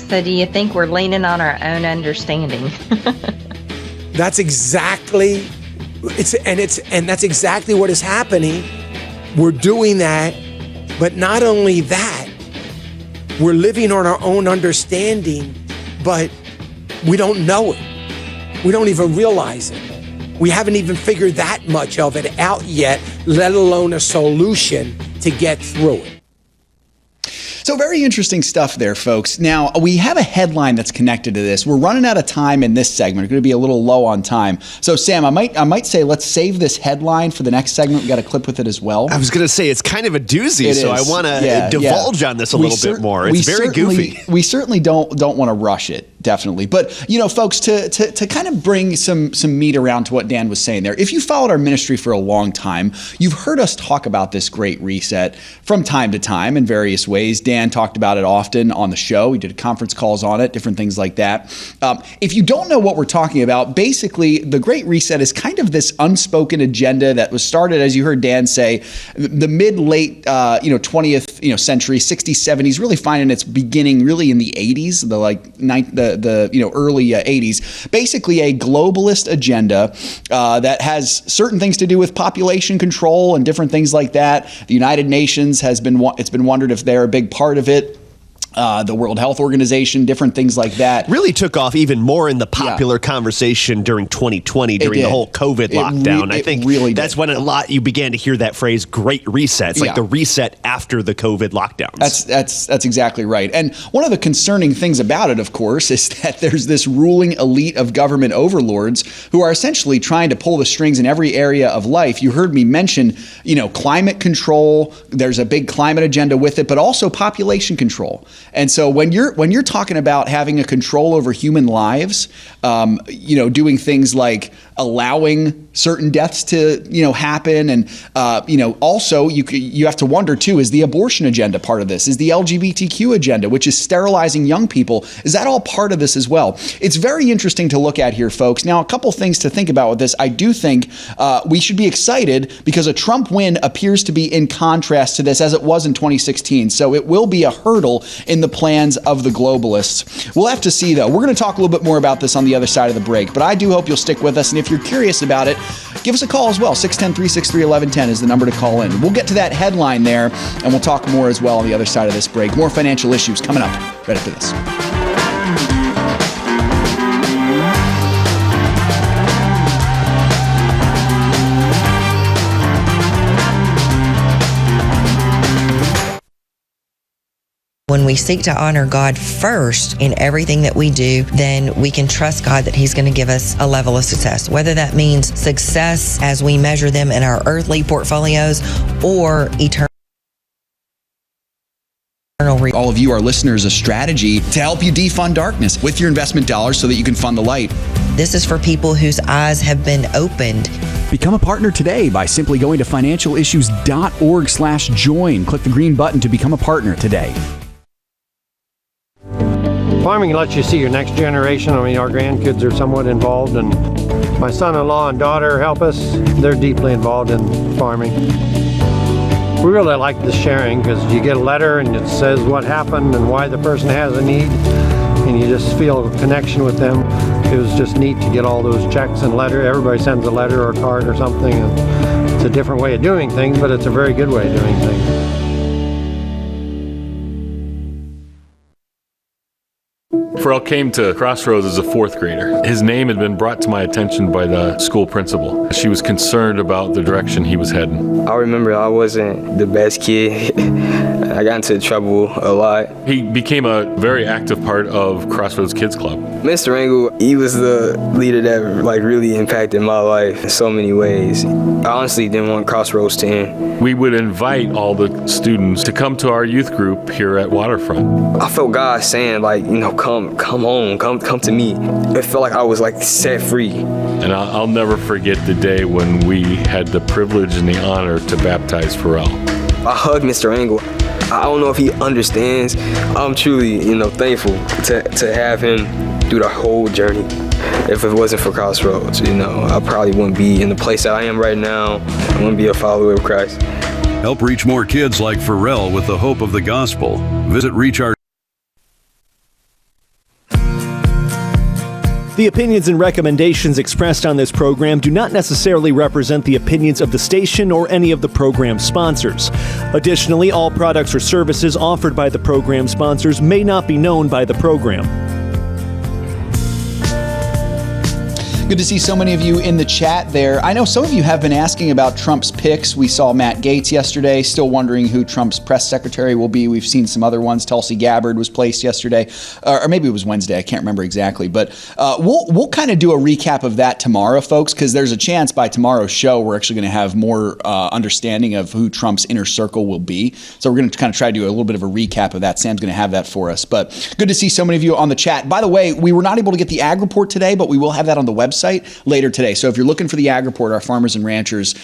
S2: So do you think we're leaning on our own understanding?
S15: That's exactly that's exactly what is happening. We're doing that, but not only that, we're living on our own understanding, but we don't know it. We don't even realize it. We haven't even figured that much of it out yet, let alone a solution to get through it.
S3: So very interesting stuff there, folks. Now, we have a headline that's connected to this. We're running out of time in this segment. We're going to be a little low on time. So, Sam, I might say let's save this headline for the next segment. We got a clip with it as well.
S14: I was going to say it's kind of a doozy, so I want to divulge on this a little bit more. It's very goofy.
S3: We certainly don't want to rush it. Definitely. But, you know, folks, to kind of bring some meat around to what Dan was saying there, if you followed our ministry for a long time, you've heard us talk about this great reset from time to time in various ways. Dan talked about it often on the show. We did conference calls on it, different things like that. If you don't know what we're talking about, basically the Great Reset is kind of this unspoken agenda that was started, as you heard Dan say, the mid-late 20th century, 60s, 70s, really finding its beginning really in the 80s, the early 80s. Basically a globalist agenda that has certain things to do with population control and different things like that. The United Nations it's been wondered if they're a big part of it. the World Health Organization, different things like that.
S14: Really took off even more in the popular conversation during 2020, during the whole COVID lockdown. I think that's when you began to hear that phrase, Great Reset. It's like the reset after the COVID lockdowns.
S3: That's exactly right. And one of the concerning things about it, of course, is that there's this ruling elite of government overlords who are essentially trying to pull the strings in every area of life. You heard me mention, climate control. There's a big climate agenda with it, but also population control. And so when you're talking about having a control over human lives, doing things like allowing certain deaths to happen, and also you have to wonder too, is the abortion agenda part of this? Is the LGBTQ agenda, which is sterilizing young people, is that all part of this as well? It's very interesting to look at here, folks. Now, a couple things to think about with this. I do think we should be excited because a Trump win appears to be in contrast to this, as it was in 2016. So it will be a hurdle in the plans of the globalists. We'll have to see, though. We're going to talk a little bit more about this on the other side of the break, but I do hope you'll stick with us. And if you're curious about it, give us a call as well. 610-363-1110 is the number to call in. We'll get to that headline there, and we'll talk more as well on the other side of this break. More financial issues coming up right after this.
S2: When we seek to honor God first in everything that we do, then we can trust God that He's going to give us a level of success, whether that means success as we measure them in our earthly portfolios or eternal.
S3: All of you, our listeners, a strategy to help you defund darkness with your investment dollars so that you can fund the light.
S2: This is for people whose eyes have been opened.
S16: Become a partner today by simply going to financialissues.org/join. Click the green button to become a partner today.
S17: Farming lets you see your next generation. I mean, our grandkids are somewhat involved, and my son-in-law and daughter help us. They're deeply involved in farming. We really like the sharing because you get a letter and it says what happened and why the person has a need, and you just feel a connection with them. It was just neat to get all those checks and letter. Everybody sends a letter or a card or something, and it's a different way of doing things, but it's a very good way of doing things.
S13: Pharrell came to Crossroads as a fourth grader. His name had been brought to my attention by the school principal. She was concerned about the direction he was heading.
S18: I remember I wasn't the best kid. I got into trouble a lot.
S13: He became a very active part of Crossroads Kids Club.
S18: Mr. Engel, he was the leader that really impacted my life in so many ways. I honestly didn't want Crossroads to end.
S13: We would invite all the students to come to our youth group here at Waterfront.
S18: I felt God saying, come home, come to me. It felt like I was set free.
S13: And I'll never forget the day when we had the privilege and the honor to baptize Pharrell.
S18: I hugged Mr. Engel. I don't know if he understands. I'm truly, thankful to have him through the whole journey. If it wasn't for Crossroads, I probably wouldn't be in the place that I am right now. I wouldn't be a follower of Christ.
S19: Help reach more kids like Pharrell with the hope of the gospel. Visit ReachOur.
S10: The opinions and recommendations expressed on this program do not necessarily represent the opinions of the station or any of the program sponsors. Additionally, all products or services offered by the program sponsors may not be known by the program.
S3: Good to see so many of you in the chat there. I know some of you have been asking about Trump's picks. We saw Matt Gaetz yesterday, still wondering who Trump's press secretary will be. We've seen some other ones. Tulsi Gabbard was placed yesterday, or maybe it was Wednesday. I can't remember exactly. But we'll kind of do a recap of that tomorrow, folks, because there's a chance by tomorrow's show we're actually going to have more understanding of who Trump's inner circle will be. So we're going to kind of try to do a little bit of a recap of that. Sam's going to have that for us. But good to see so many of you on the chat. By the way, we were not able to get the ag report today, but we will have that on the website later today. So if you're looking for the ag report, our farmers and ranchers,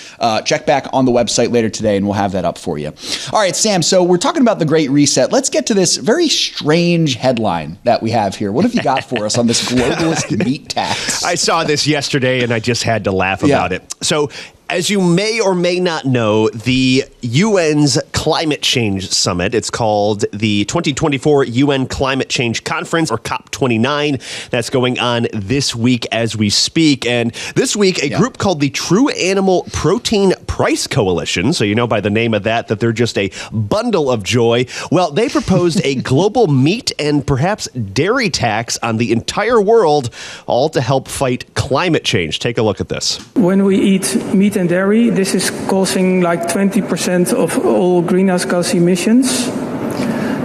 S3: check back on the website later today and we'll have that up for you. All right, Sam, so we're talking about the Great Reset. Let's get to this very strange headline that we have here. What have you got for us on this globalist meat tax?
S14: I saw this yesterday and I just had to laugh about it. So As you may or may not know, the UN's Climate Change Summit, it's called the 2024 UN Climate Change Conference, or COP29. That's going on this week as we speak. And this week, a group called the True Animal Protein Price Coalition, so you know by the name of that they're just a bundle of joy. Well, they proposed a global meat and perhaps dairy tax on the entire world, all to help fight climate change. Take a look at this.
S20: When we eat meat and dairy, this is causing like 20% of all greenhouse gas emissions.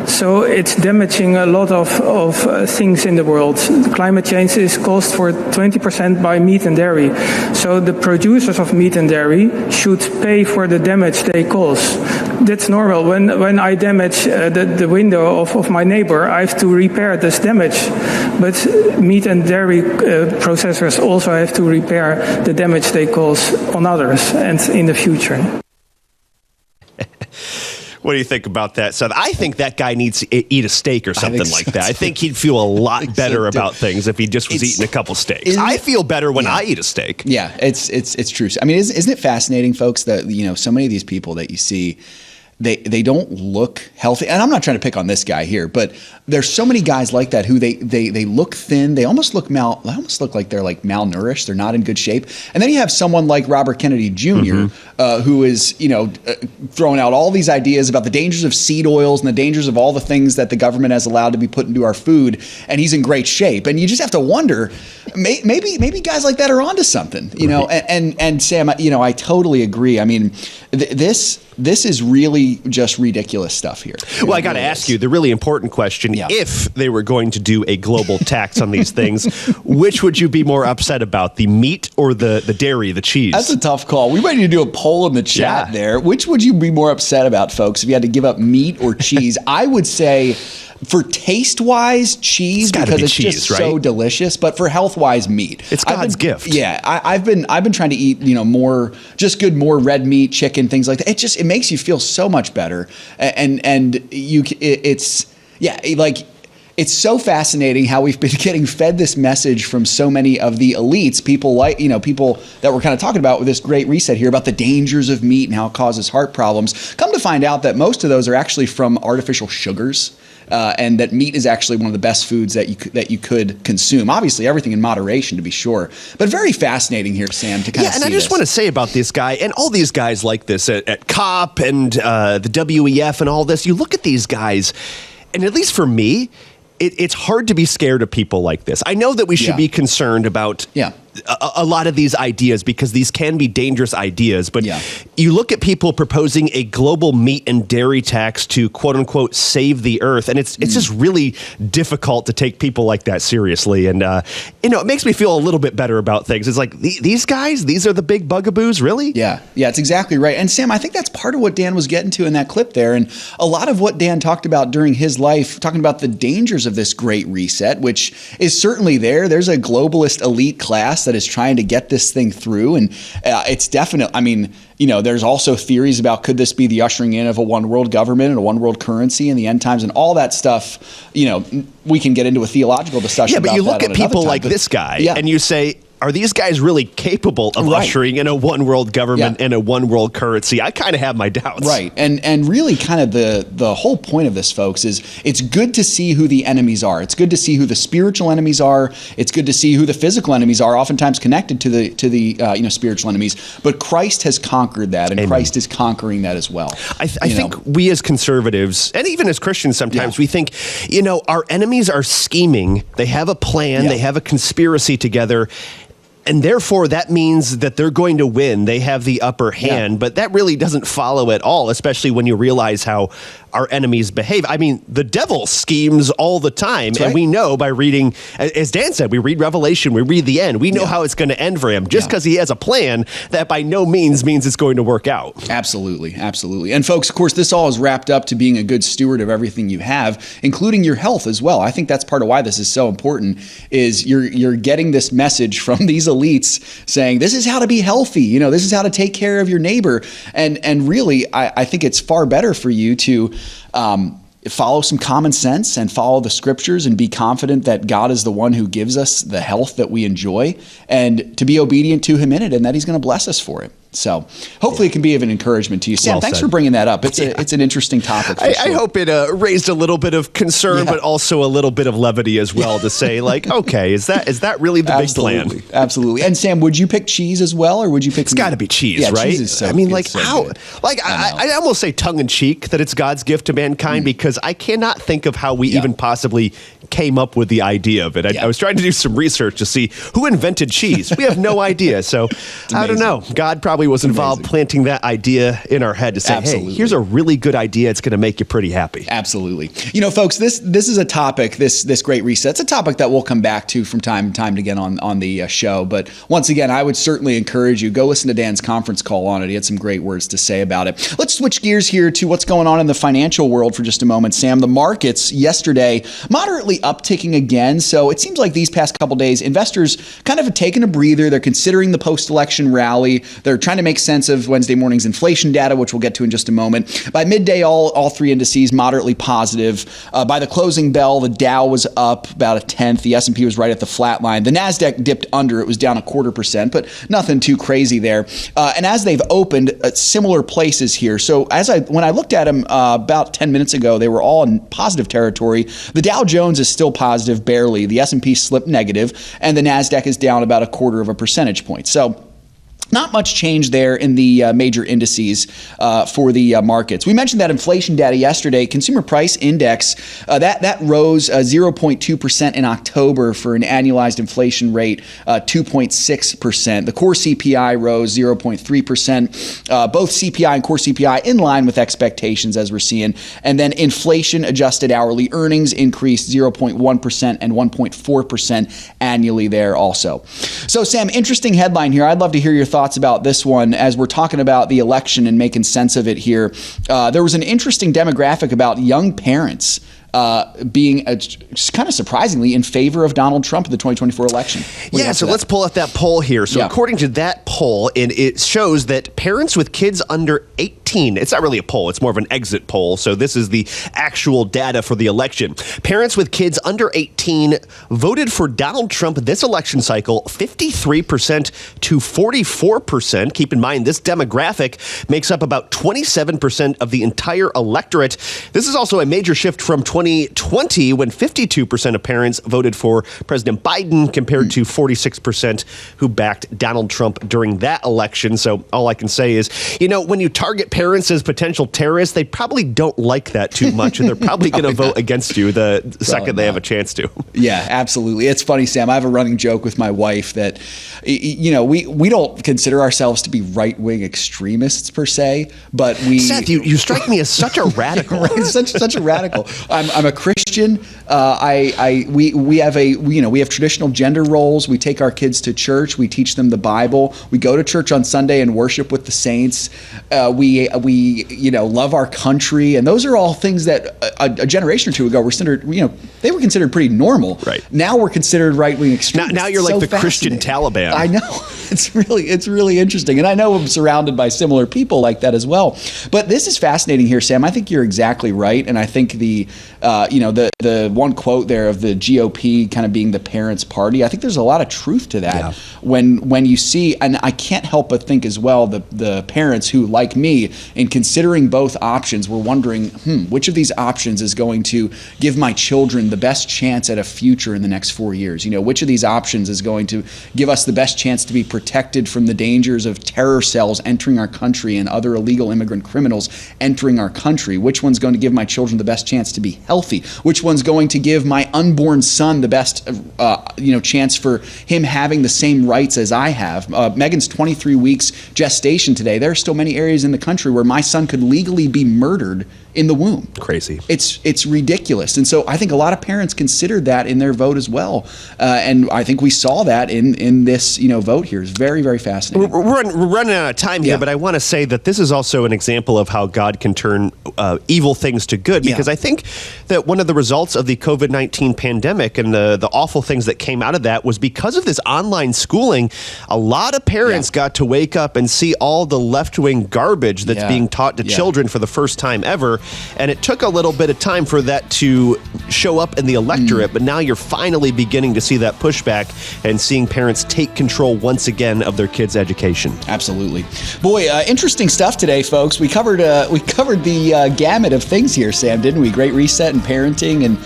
S20: So it's damaging a lot of things in the world. Climate change is caused for 20% by meat and dairy. So the producers of meat and dairy should pay for the damage they cause. That's normal. When I damage the window of my neighbor, I have to repair this damage. But meat and dairy processors also have to repair the damage they cause on others and in the future.
S14: What do you think about that, Seth? I think that guy needs to eat a steak or something like that. I think he'd feel a lot better about things if he just was eating a couple steaks. I feel better when I eat a steak.
S3: Yeah, it's true. I mean, isn't it fascinating, folks, that so many of these people that you see, they don't look healthy. And I'm not trying to pick on this guy here, but there's so many guys like that who they look thin. They almost look like they're like malnourished. They're not in good shape. And then you have someone like Robert Kennedy Jr. Who is throwing out all these ideas about the dangers of seed oils and the dangers of all the things that the government has allowed to be put into our food. And he's in great shape. And you just have to wonder, maybe guys like that are onto something. And Sam, I totally agree. I mean, this is really just ridiculous stuff here.
S14: Well, I got to ask you the really important question. If they were going to do a global tax on these things, which would you be more upset about, the meat or the dairy, the cheese?
S3: That's a tough call. We might need to do a poll in the chat there. Which would you be more upset about, folks, if you had to give up meat or cheese? I would say, for taste-wise, cheese, because it's cheese, just so delicious. But for health-wise, meat.
S14: It's God's gift.
S3: Yeah, I've been trying to eat more red meat, chicken, things like that. It makes you feel so much better, it's so fascinating how we've been getting fed this message from so many of the elites, people that we're kind of talking about with this great reset here about the dangers of meat and how it causes heart problems. Come to find out that most of those are actually from artificial sugars. And that meat is actually one of the best foods that you could consume. Obviously, everything in moderation, to be sure. But very fascinating here, Sam, to kind of see this.
S14: Yeah, and I just want to say about this guy, and all these guys like this at COP and the WEF and all this, you look at these guys, and at least for me, it's hard to be scared of people like this. I know that we should be concerned about a lot of these ideas because these can be dangerous ideas. But you look at people proposing a global meat and dairy tax to quote unquote save the earth. And it's just really difficult to take people like that seriously. And, it makes me feel a little bit better about things. It's like these guys, these are the big bugaboos, really?
S3: Yeah, it's exactly right. And Sam, I think that's part of what Dan was getting to in that clip there. And a lot of what Dan talked about during his life, talking about the dangers of this great reset, which is certainly there. There's a globalist elite class that is trying to get this thing through. And it's definite. I mean, there's also theories about could this be the ushering in of a one world government and a one world currency in the end times and all that stuff. We can get into a theological discussion about that.
S14: Yeah, but you look at people like this guy and you say, are these guys really capable of ushering in a one world government and a one world currency? I kind of have my doubts.
S3: Right. And really kind of the whole point of this, folks, is it's good to see who the enemies are. It's good to see who the spiritual enemies are. It's good to see who the physical enemies are, oftentimes connected to the spiritual enemies. But Christ has conquered that, and Christ is conquering that as well.
S14: I think we as conservatives, and even as Christians sometimes, we think, our enemies are scheming. They have a plan. They have a conspiracy together. And therefore, that means that they're going to win. They have the upper hand. But that really doesn't follow at all, especially when you realize how our enemies behave. I mean, the devil schemes all the time. And we know by reading, as Dan said, we read Revelation, we read the end. We know how it's going to end for him. Just because he has a plan, that by no means it's going to work out.
S3: Absolutely. Absolutely. And folks, of course, this all is wrapped up to being a good steward of everything you have, including your health as well. I think that's part of why this is so important, is you're getting this message from these elites saying, this is how to be healthy. This is how to take care of your neighbor. And really, I think it's far better for you to follow some common sense and follow the scriptures and be confident that God is the one who gives us the health that we enjoy, and to be obedient to him in it, and that he's going to bless us for it. So hopefully it can be of an encouragement to you. Sam, thanks for bringing that up. It's an interesting topic.
S14: I hope it raised a little bit of concern, but also a little bit of levity as well to say, like, okay, is that really the big plan?
S3: Absolutely. And Sam, would you pick cheese as well, or would you pick?
S14: It's got to be cheese, right?
S3: Cheese is so,
S14: how?
S3: Good.
S14: Like, I almost say tongue in cheek that it's God's gift to mankind because I cannot think of how we even possibly came up with the idea of it. I was trying to do some research to see who invented cheese. We have no idea. So I don't know. God probably was involved planting that idea in our head to say, hey, here's a really good idea. It's going to make you pretty happy.
S3: Absolutely. Folks, this is a topic, this Great Reset. It's a topic that we'll come back to from time to time again on the show. But once again, I would certainly encourage you, go listen to Dan's conference call on it. He had some great words to say about it. Let's switch gears here to what's going on in the financial world for just a moment. Sam, the markets yesterday moderately upticking again. So it seems like these past couple days, investors kind of have taken a breather. They're considering the post-election rally. They're trying to make sense of Wednesday morning's inflation data, which we'll get to in just a moment. By midday, all three indices moderately positive. By the closing bell, the Dow was up about 1/10. The S&P was right at the flat line. The NASDAQ dipped under. It was down 0.25%, but nothing too crazy there. And as they've opened, similar places here. So when I looked at them about 10 minutes ago, they were all in positive territory. The Dow Jones is still positive, barely. The S&P slipped negative, and the NASDAQ is down about 0.25 percentage point. So not much change there in the major indices for the markets. We mentioned that inflation data yesterday. Consumer Price Index, that rose 0.2% in October for an annualized inflation rate 2.6%. The core CPI rose 0.3%. Both CPI and core CPI in line with expectations as we're seeing. And then inflation adjusted hourly earnings increased 0.1% and 1.4% annually there also. So Sam, interesting headline here. I'd love to hear your thoughts about this one as we're talking about the election and making sense of it here. There was an interesting demographic about young parents being kind of surprisingly in favor of Donald Trump in the 2024 election.
S14: So let's pull up that poll here. So according to that poll, it shows that parents with kids under 18, it's not really a poll, it's more of an exit poll. So this is the actual data for the election. Parents with kids under 18 voted for Donald Trump this election cycle, 53% to 44%. Keep in mind, this demographic makes up about 27% of the entire electorate. This is also a major shift from 2020, when 52% of parents voted for President Biden compared to 46% who backed Donald Trump during that election. So all I can say is, when you target parents as potential terrorists, they probably don't like that too much, and they're probably going to vote against you the second they have a chance to.
S3: Yeah, absolutely. It's funny, Sam. I have a running joke with my wife that, we don't consider ourselves to be right-wing extremists per se, but we...
S14: Seth, you strike me as such a radical.
S3: Right, such a radical. I'm a Christian. We have traditional gender roles. We take our kids to church. We teach them the Bible. We go to church on Sunday and worship with the saints. We love our country, and those are all things that a generation or two ago were considered pretty normal.
S14: Right
S3: now we're considered right-wing extremists.
S14: Now you're like the Christian Taliban.
S3: I know. It's really interesting, and I know I'm surrounded by similar people like that as well. But this is fascinating here, Sam. I think you're exactly right, and I think the one quote there of the GOP kind of being the parents' party, I think there's a lot of truth to that. Yeah. When you see, and I can't help but think as well, the parents who, like me, in considering both options, were wondering, which of these options is going to give my children the best chance at a future in the next 4 years? Which of these options is going to give us the best chance to be protected from the dangers of terror cells entering our country and other illegal immigrant criminals entering our country? Which one's going to give my children the best chance to be healthy? Which one's going to give my unborn son the best chance for him having the same rights as I have? Megan's 23 weeks gestation today. There are still many areas in the country where my son could legally be murdered in the womb.
S14: Crazy.
S3: It's ridiculous. And so I think a lot of parents considered that in their vote as well. And I think we saw that in this vote here. It's very, very fascinating.
S14: We're running out of time here, but I want to say that this is also an example of how God can turn evil things to good, because I think that one of the results of the COVID-19 pandemic and the awful things that came out of that was because of this online schooling. A lot of parents got to wake up and see all the left-wing garbage that's being taught to children for the first time ever. And it took a little bit of time for that to show up in the electorate, but now you're finally beginning to see that pushback and seeing parents take control once again of their kids' education.
S3: Absolutely. Boy, interesting stuff today, folks. We covered the gamut of things here, Sam, didn't we? Great reset and parenting and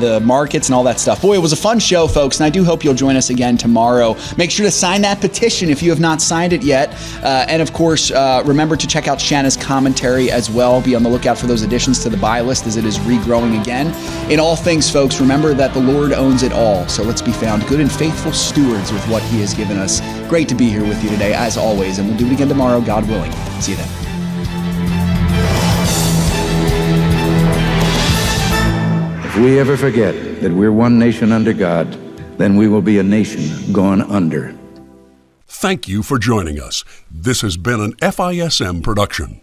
S3: the markets and all that stuff. Boy, it was a fun show, folks, and I do hope you'll join us again tomorrow. Make sure to sign that petition if you have not signed it yet. And of course, remember to check out Shana's commentary as well. Be on the lookout for those additions to the buy list as it is regrowing again. In all things, folks, remember that the Lord owns it all. So let's be found good and faithful stewards with what He has given us. Great to be here with you today, as always, and we'll do it again tomorrow, God willing. See you then.
S21: If we ever forget that we're one nation under God, then we will be a nation gone under.
S1: Thank you for joining us. This has been an FISM production.